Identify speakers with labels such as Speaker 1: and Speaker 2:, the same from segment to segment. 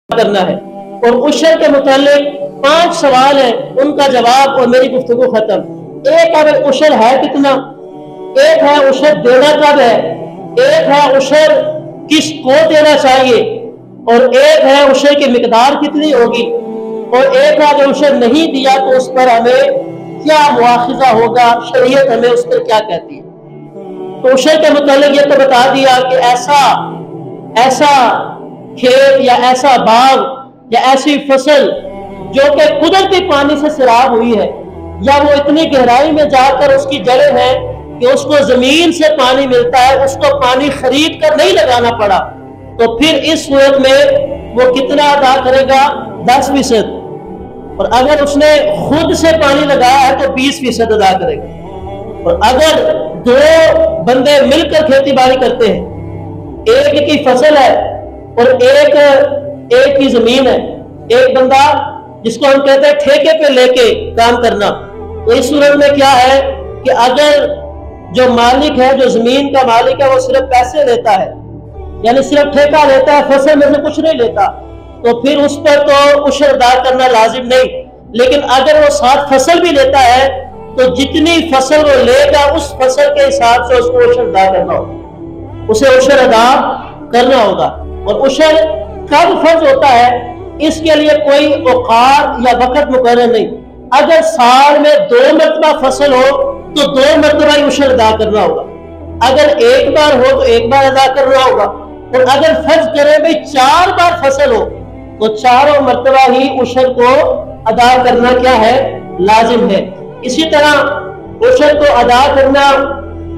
Speaker 1: کرنا ہے۔ اور عشر کے متعلق 5 سوال ہیں، ان کا جواب اور میری گفتگو ختم۔ ایک ہے عشر ہے کتنا، ایک ہے عشر دینا کب ہے، ایک ہے عشر کس کو دینا چاہیے، اور ایک ہے عشر کی مقدار کتنی ہوگی، اور ایک ہے اگر عشر نہیں دیا تو اس پر ہمیں کیا مواخذہ ہوگا، شریعت ہمیں اس پر کیا کہتی ہے۔ تو عشر کے متعلق یہ تو بتا دیا کہ ایسا کھیت یا ایسا باغ یا ایسی فصل جو کہ قدرتی پانی سے سیراب ہوئی ہے، یا وہ اتنی گہرائی میں جا کر اس کی جڑیں ہیں کہ اس کو زمین سے پانی ملتا ہے، اس کو پانی خرید کر نہیں لگانا پڑا، تو پھر اس صورت میں وہ کتنا ادا کرے گا؟ 10%۔ اور اگر اس نے خود سے پانی لگایا ہے تو 20% ادا کرے گا۔ اور اگر 2 بندے مل کر کھیتی باڑی کرتے ہیں، ایک کی فصل ہے اور ایک کی زمین ہے، ایک بندہ جس کو ہم کہتے ہیں ٹھیکے پہ لے کے کام کرنا، تو اس صورت میں کیا ہے کہ اگر جو مالک ہے، جو زمین کا مالک ہے، وہ صرف پیسے لیتا ہے، یعنی صرف ٹھیکہ لیتا ہے، فصل میں سے کچھ نہیں لیتا، تو پھر اس پر تو عشر ادا کرنا لازم نہیں۔ لیکن اگر وہ ساتھ فصل بھی لیتا ہے تو جتنی فصل وہ لے گا اس فصل کے حساب سے اس کو عشر ادا کرنا ہوگا، اسے عشر ادا کرنا ہوگا۔ اور عشر کب فرض ہوتا ہے، اس کے لیے کوئی اوقات یا وقت مقرر نہیں۔ اگر سال میں 2 مرتبہ فصل ہو تو 2 مرتبہ ہی عشر ادا کرنا ہوگا، اگر ایک بار ہو تو ایک بار ادا کرنا ہوگا، اور اگر فرض کریں بھئی 4 بار فصل ہو تو 4 مرتبہ ہی عشر کو ادا کرنا کیا ہے؟ لازم ہے۔ اسی طرح عشر کو ادا کرنا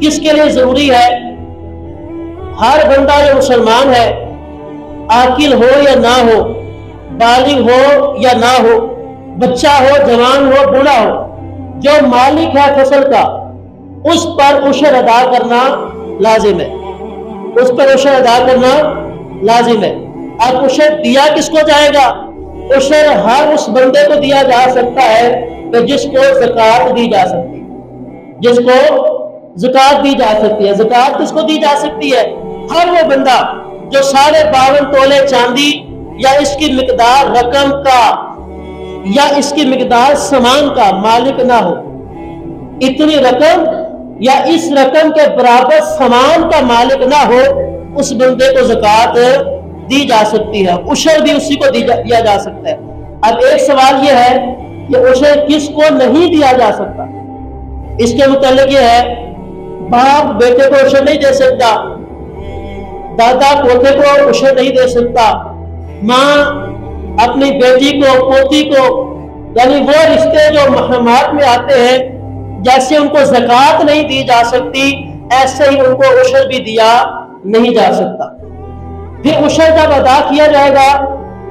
Speaker 1: کس کے لیے ضروری ہے؟ ہر بندہ جو مسلمان ہے، عاقل ہو یا نہ ہو، بالغ ہو یا نہ ہو، بچہ ہو، جوان ہو، بوڑھا ہو، جو مالک ہے فصل کا، اس پر عشر ادا کرنا لازم ہے، اس پر عشر ادا کرنا لازم ہے۔ اب عشر دیا کس کو جائے گا؟ عشر ہر اس بندے کو دیا جا سکتا ہے کہ جس کو زکوٰۃ دی جا سکتی ہے، جس کو زکوٰۃ دی جا سکتی ہے۔ زکوٰۃ کس کو دی جا سکتی ہے؟ ہر وہ بندہ جو 52.5 تولے چاندی یا اس کی مقدار رقم کا یا اس کی مقدار سامان کا مالک نہ ہو، اتنی رقم یا اس رقم کے برابر سامان کا مالک نہ ہو، اس بندے کو زکوٰۃ دی جا سکتی ہے، عشر بھی اسی کو دیا جا سکتا ہے۔ اب ایک سوال یہ ہے کہ عشر کس کو نہیں دیا جا سکتا؟ اس کے متعلق یہ ہے، باپ بیٹے کو عشر نہیں دے سکتا، دادا پوتے کو عشر نہیں دے سکتا، ماں اپنی بیٹی کو، پوتی کو، یعنی وہ رشتے جو محرمات میں آتے ہیں، جیسے ان کو زکوٰۃ نہیں دی جا سکتی، ایسے ہی ان کو عشر بھی دیا نہیں جا سکتا۔ پھر عشر جب ادا کیا جائے گا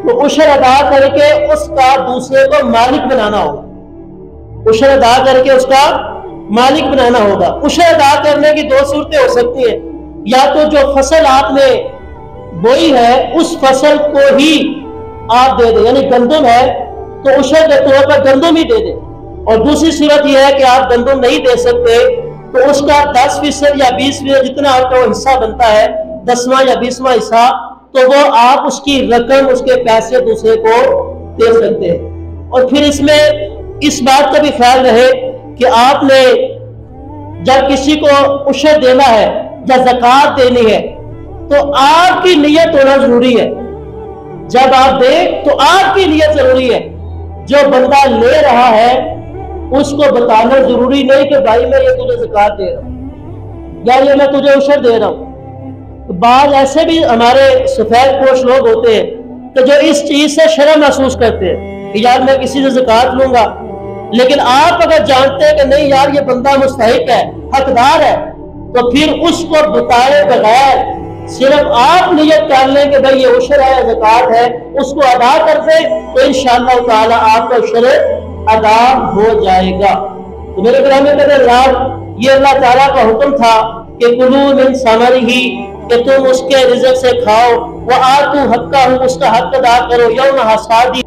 Speaker 1: تو عشر ادا کر کے اس کا دوسرے کو مالک بنانا ہوگا، عشر ادا کر کے اس کا مالک بنانا ہوگا۔ عشر ادا کرنے کی 2 صورتیں ہو سکتی ہیں، یا تو جو فصل آپ نے بوئی ہے اس فصل کو ہی آپ دے دیں، یعنی گندم ہے تو عشر کے طور پر گندم ہی دے دیں، اور دوسری صورت یہ ہے کہ آپ گندم نہیں دے سکتے تو اس کا 10% یا 20% جتنا آپ کا وہ حصہ بنتا ہے، 10واں یا 20واں حصہ، تو وہ آپ اس کی رقم، اس کے پیسے دوسرے کو دے سکتے ہیں۔ اور پھر اس میں اس بات کا بھی خیال رہے کہ آپ نے جب کسی کو عشر دینا ہے یا زکوٰۃ دینی ہے تو آپ کی نیت ہونا ضروری ہے۔ جب آپ دیں تو آپ کی نیت ضروری ہے، جو بندہ لے رہا ہے اس کو بتانا ضروری نہیں کہ بھائی میں یہ تجھے زکوٰۃ دے رہا ہوں یا یہ میں تجھے عشر دے رہا ہوں۔ بعض ایسے بھی ہمارے سفید پوش لوگ ہوتے ہیں کہ جو اس چیز سے شرم محسوس کرتے ہیں کہ یار میں کسی سے زکوٰۃ لوں گا، لیکن آپ اگر جانتے ہیں کہ نہیں یار یہ بندہ مستحق ہے، حقدار ہے، تو پھر اس کو بتائے بغیر صرف آپ نیت کر لیں کہ بھائی یہ عشر ہے، زکوٰۃ ہے، اس کو ادا کر دیں تو انشاءاللہ تعالی آپ کا عشر ادا ہو جائے گا۔ تو میرے گرامی قدر، یہ اللہ تعالیٰ کا حکم تھا کہ کلوا من ثمرہ، کہ تم اس کے رزق سے کھاؤ، وآتوا حقہ، اس کا حق ادا کرو، یوم حصادی،